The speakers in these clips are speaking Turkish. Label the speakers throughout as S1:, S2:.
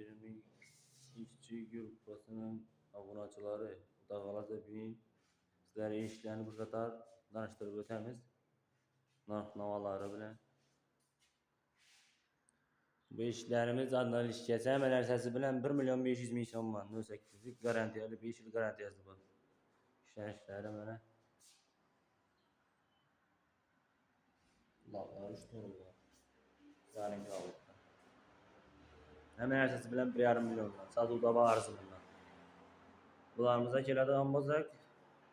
S1: 20 işçi grupasının abunəçiləri Dağalaca Bin sizlərə işlərini bu qədər danışdırıb ötəmiz. Narx navaları bilən. Bu işlərimiz adlı işgəsə əməl ərsəsi bilən 1.500.000 so'mdan 08'lik garantiyeli 5 yıl garantiyası var. İşlənişləri mənə. Lağlar 3 ton var. Yani kaldı. Hemen ərsəsi bilən 1,5 milyondan. Saduda varızı bundan. Bularımıza gələdə ambazaq.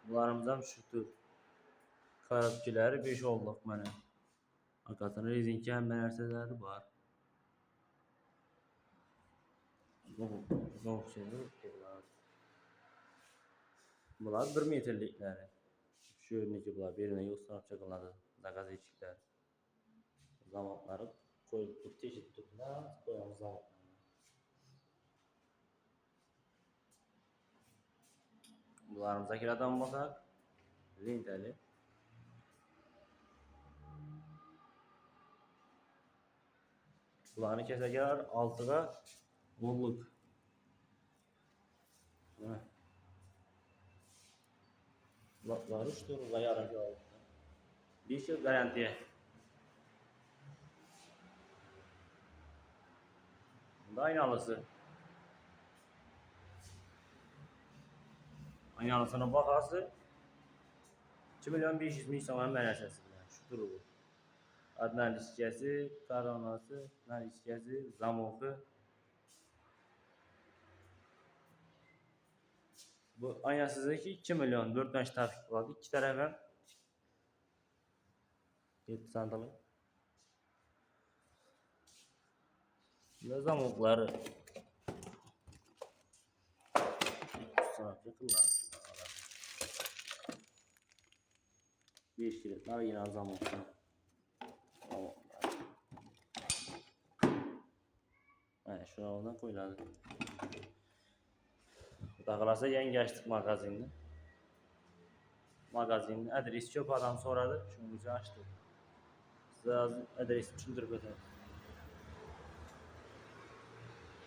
S1: Bularımıza şüktür. Karabkiləri 5 olduq mənə. Arkasında rezinki hemen ərsələri var. Zor şeydir. Bunlar 1 metrlikləri. Şöyle ki bunlar birine yoxsanıb çakıladı. Zakaz eşiklər. Zamanları koyup çeşit tutlar. Koyalım zamanları. Bularımıza kiradan basaq. Linteli. Bularını kəsəkər 6'ga 10'luk. Bular 3 turga yarım yol. 5 yıl garantiye. Bunda aynalısı. Aynalısının bakası 2.500.000 so'mdan mənərsəsi bilan. Şu turu bu. Adnan işgəsi, karonası, nar işgəsi, zamoku. Bu aynasızdaki 2 milyon 4 tane trafik vardı. 2 tarafa 7 sandalı. Bu zamokları sanatçı kullanır. 5 kilitler yine zamoklar. Evet, şuna oradan koyuladı. Dağılasa yeni açtık magazinde. Magazinin adresi çok adam soradı. Şunu bize açtık. Size adresi çözdürüp ödedim.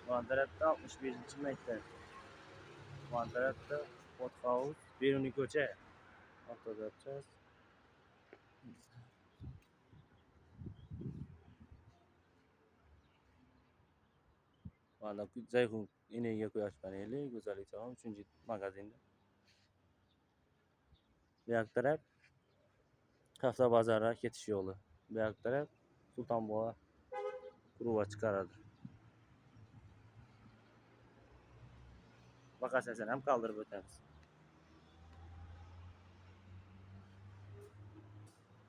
S1: Mandarat'ta 61. mektep. Mandarat'ta Pothouse 1. Koçe. Ortada yapacağız. Valla Zayhun ineğe koyaç paneli güzellik tamam 3. magazinde. Bir taraf Kafta Bazar'a geçiş yolu. Bir taraf Sultanboğa Kuruva çıkaradı. Bakasın sen hem kaldırıp ötemiz.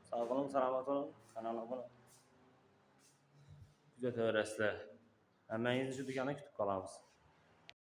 S1: Sağ olun, selamat olun. Kanala abone olun. Güzel öğretmenler. Hemen 7. dükkana kütüp kalamız.